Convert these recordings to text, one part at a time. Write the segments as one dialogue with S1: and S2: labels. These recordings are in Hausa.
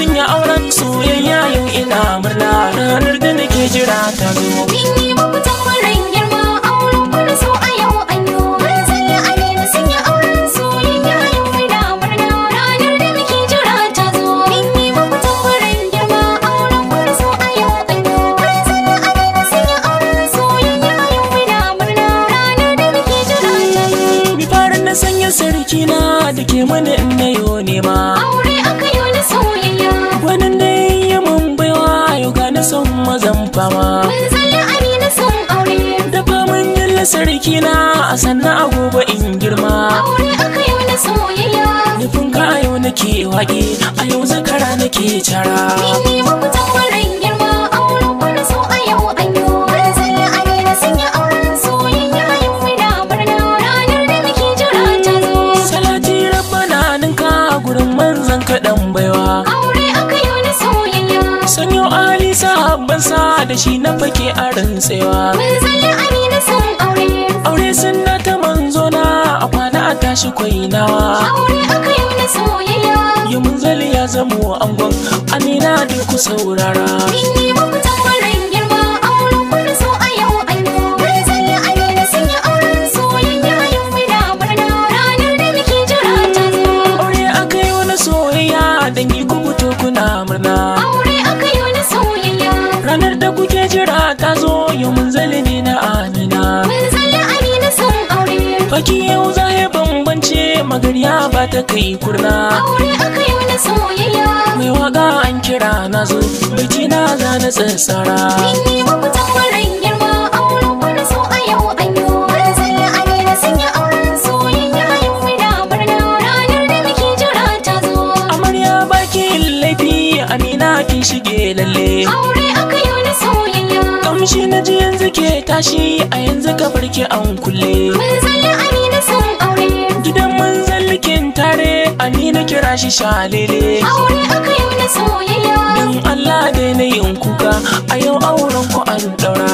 S1: sun yi auren soyayya yau ina murna ranar da nake jira ta zo.
S2: Mun yi muku tambarin girma auren ku da so a yau an yi. Manzali Aminu sun yi auren soyayya yau muna murna ranar da muke jira ta zo. Mun yi muku tambarin girma auren ku da so a yau an yi. Manzali Aminu sun yi auren soyayya yau muna murna ranar da muke jira ta zo.
S1: Mi farin na sanya sarki na da ke mana in na yo nema.
S2: Aure aka yi na soyayya.
S1: Gwanin da yi mun baiwa yau ga na son mazan fama.
S2: Manzali Aminu sun aure.
S1: Da faman yalla sarki na a sannan a gobe in girma.
S2: Aure aka yi na soyayya.
S1: Nufin ka yau nake waƙe a yau zakara nake cara.
S2: Mun yi muku tambarin girma auren ku da so a yau an yi. Manzali Aminu sun yi auren soyayya yau muna murna ranar da muke jira ta zo.
S1: Salati rabbana ninka gurin manzan kaɗan baiwa.
S2: Aure aka yi na soyayya.
S1: Sanyo ali sahabban sa da shi na fake a rantsewa.
S2: Manzali Aminu sun aure.
S1: Aure sunna ta manzo na a kwana a tashi kwainawa.
S2: Aure aka yi na soyayya.
S1: Yi munzali ya zamo angon amina duk ku saurara.
S2: Mun yi muku tambarin girma auren ku da so a yau an yi. Manzali Aminu sun yi auren soyayya yau muna murna ranar da muke jira ta zo.
S1: Aure aka yi wani soyayya dangi ku fito kuna murna.
S2: Aure aka yi na soyayya.
S1: Ranar da kuke jira ta zo yau munzali ne na amina.
S2: Manzali Aminu sun aure.
S1: Faki yau za ya bambance magarya ba ta kai kurna.
S2: Aure aka yi na soyayya.
S1: Mai waka an kira na zo biki na za na tsatsara.
S2: Mun yi muku tambarin girma auren ku da so a yau an yi. Manzali Aminu sun yi auren soyayya yau muna murna ranar da muke jira ta zo.
S1: Amarya baki laifi amina kin shige lalle.
S2: Aure aka yi na soyayya.
S1: Kamshi na ji yanzu ke tashi a yanzu ka farke an kulle.
S2: Manzali Aminu sun aure.
S1: Gidan manzallikin tare amina kira shi shalele.
S2: Aure aka yi na soyayya.
S1: Dan Allah dai na yin kuka a yau auren ku an daura.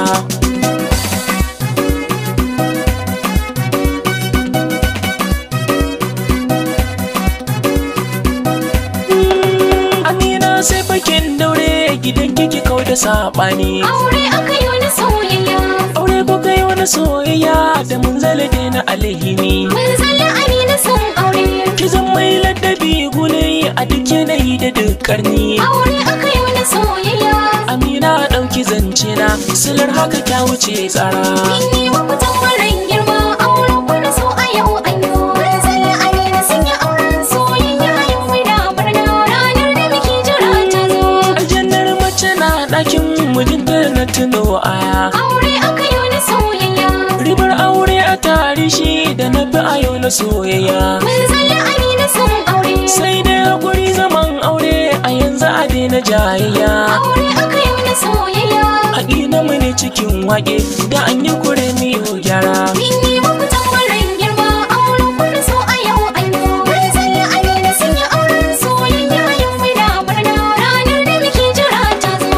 S1: Amina sai fakin daure gidan kiki kau da saɓani.
S2: Aure aka yi na soyayya.
S1: Aure ko kai wani soyayya da munzali dai na alhini.
S2: Manzali Aminu sun aure.
S1: Ki zan mai ladabi gune a duk yanayi da duk karni.
S2: Aure aka yi na soyayya.
S1: Amina ɗauki zance na silar haka ta wuce tsara.
S2: Mun yi muku tambarin girma auren ku da so a yau an yi. Manzali Aminu sun yi auren soyayya yau muna murna ranar da muke jira ta zo.
S1: Aljannar mace na ɗakin mijinta na tuno aya.
S2: Aure aka yi na soyayya.
S1: Ribar aure a tarishi da na bi a yau na soyayya.
S2: Manzali Aminu sun aure.
S1: Sai dai hakuri zaman aure a yanzu a daina jayayya.
S2: Aure aka yi na soyayya.
S1: Haɗi na mini cikin waƙe da an yi kure miyo gyara.
S2: Mun yi muku tambarin girma auren ku da so a yau an yi. Manzali Aminu sun yi auren soyayya yau muna murna ranar da muke jira ta zo.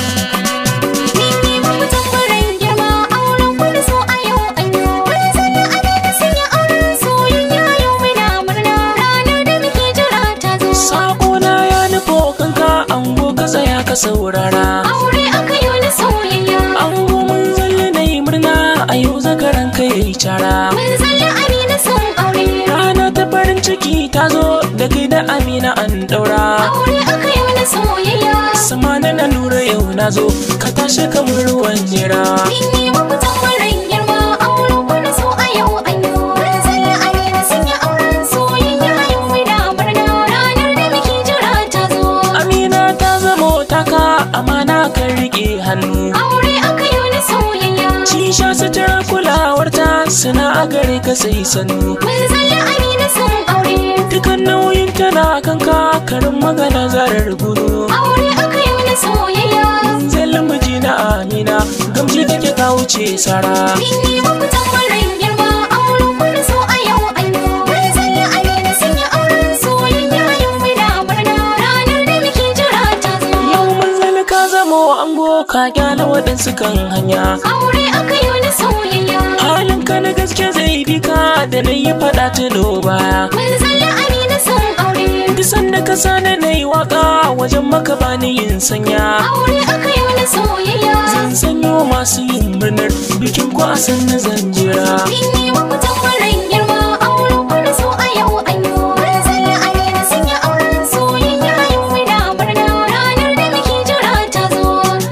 S2: Mun yi muku tambarin girma auren ku da so a yau an yi. Manzali Aminu sun yi auren soyayya yau muna murna ranar da muke jira ta zo.
S1: Saƙona ya nufo kanka ango ka tsaya ka saurara.
S2: Aure aka yi na soyayya.
S1: Ango munzali na yi murna a yau zakaran ka yayi cara.
S2: Manzali Aminu sun aure.
S1: Rana ta farin ciki ta zo da kai da Amina an ɗaura.
S2: Aure aka yi na soyayya.
S1: Samana na lura yau na zo ka tashi kamar ruwan jira.
S2: Mun yi muku tambarin girma auren ku da so a yau an yi. Manzali Aminu sun yi auren soyayya yau muna murna ranar da muke jira ta zo.
S1: Amina ta zamo taka amana kan riƙe hannu.
S2: Aure aka yi na soyayya.
S1: Cisha sutura kulawarta suna a gare ka sai sannu.
S2: Manzali Aminu sun aure.
S1: Dukan nauyin tana kanka karin magana zarar gudu.
S2: Aure aka yi na soyayya.
S1: Zalin miji na Amina gamji take ka wuce sara.
S2: Mun yi muku tambarin girma auren ku da so a yau an yi. Manzali Aminu sun yi auren soyayya yau muna murna ranar da muke jira ta zo.
S1: Yau munzali ka zamo ango ka kyala waɗansu kan hanya.
S2: Aure aka yi wani soyayya.
S1: Halinka na gaske zai bi ka da na yi faɗa tuno baya.
S2: Mun zalla Amina son aure.
S1: Duk sanda ka sani na yi waka wajen maka bani yin sanya.
S2: Aure aka yi wani soyayya.
S1: Zan sanyo masu yin murnar bikin ku a sannu zan jira.
S2: In yi muku tambarin girma aure kuna so a yau an yi. Mun zalla Amina sun yi auren soyayya yau muna murna ranar da muke jira ta zo.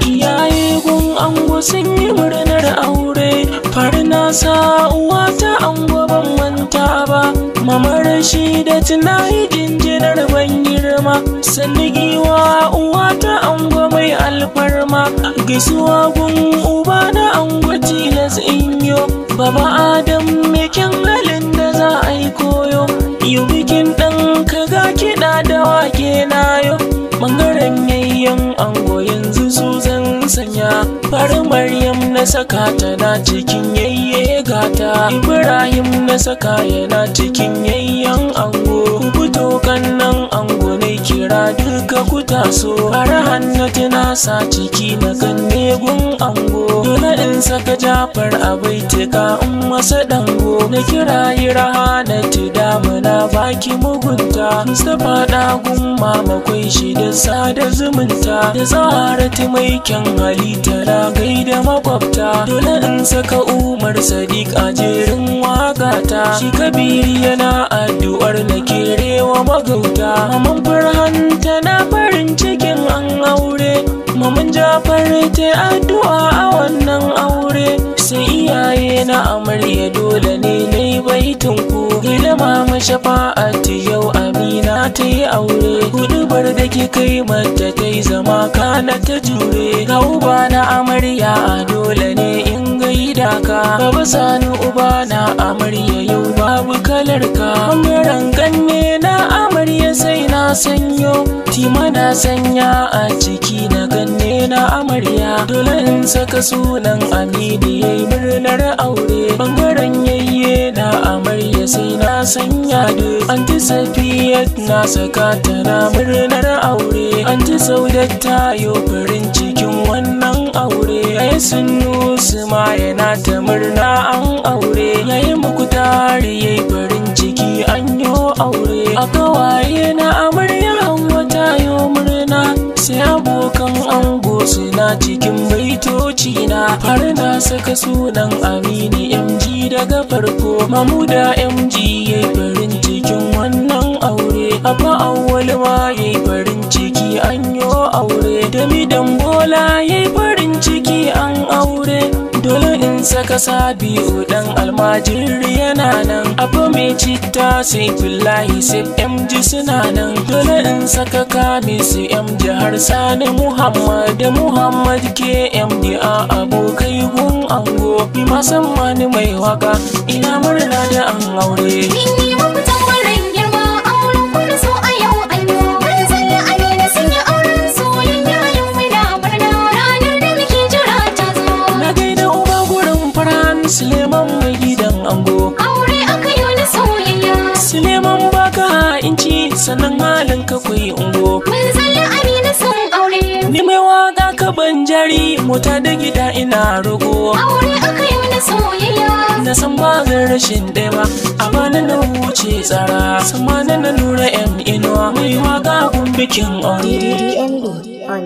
S1: Iyaye gun ango sun yi murnar aure. Fari na sa uwa ta ango ban manta ba. Mamar shi da tunayi jinjinar ban girma. Sannu giwa uwa ta ango mai alfarma. Gaisuwa gun uba na ango tilas in yo. Baba Adam me kyan halin da za a yi koyo. Yau bikin ɗan ka ga kiɗa da wake na yo. Ɓangaren yayyan ango yanzu su zan sanya. Fari Maryam na saka tana cikin yayye gata. Ibrahim na saka yana cikin yayyan ango. Ku fito kannan ango ne kira duka ku taso. Fara Hannatu na sa ciki na ganne gun ango. Dole in saka Jafar a baitika in masa dango. Na kirayi Rahanatu damuna baki mugunta. Mustapha ɗagun mama kwai shi da sada zumunta. Da Zaharatu mai kyan halitta na gaida makwabta. Dole in saka Umar Sadiq a jerin wagata. Shi Kabiri yana addu'ar na kerewa magauta. Maman Farhan tana farin cikin an aure. Maman Jafar ta addu'a a wannan aure. Sai iyaye na amarya dole ne nai baitin ku. Gida mama Shafa'atu yau Amina ta yi aure. Hudubar da ke kai mata ta yi zama kana ta jure. Ga uba na amarya dole ne in gaida ka. Baba Sani uba na amarya yau babu kalar ka. Ɓangaren ganne na amarya sai na sanyo. Tima na sanya a ciki na ganne na amarya. Dole in saka sunan Aminu yayi murnar aure. Ɓangaren yayye na amarya sai na sanya duk. Anti Safiyat na saka tana murnar aure. Anti Saudat ta yo farin cikin wannan aure. Yayi Sunusi ma yana ta murna an aure. Yayi Mukutari yayi farin ciki an yo aure. A kawaye na amarya Hauwa ta yo murna. Sai abokan ango suna cikin baitoci na. Har na saka sunan Aminu MG daga farko. Mamuda MG yayi farin cikin wannan aure. Abba Awwal ma yayi farin ciki an yo aure. Dami Dambola yayi farin ciki an aure. Dole in saka Sabi'u dan almajiri yana nan. Abba mai citta sai Billahi sai MG suna nan. Dole in saka Kamisu MG har Sani Muhammad da Muhammad ke MD a abokai gun ango. Bi ma san mani mai waka ina murna da an aure.
S2: In yi muku tambarin girma auren kuna so a yau an yi. Mun zalla Amina sun yi auren soyayya yau muna murna ranar da muke jira ta zo.
S1: Na gaida uba gurin Farhan Suleiman mai gidan ango.
S2: Aure aka yi wani soyayya.
S1: Suleiman baka inci sannan halin ka kwai ungo.
S2: Mun zalla Amina sun aure.
S1: Ni mai waka ka ban jari mota da gida ina rogo.
S2: Aure aka yi wani soyayya.
S1: Na san ba zan rashin ɗaya ba a bani na wuce tsara. Sama na nura M inuwa mai waka gun bikin aure.
S3: DDMB on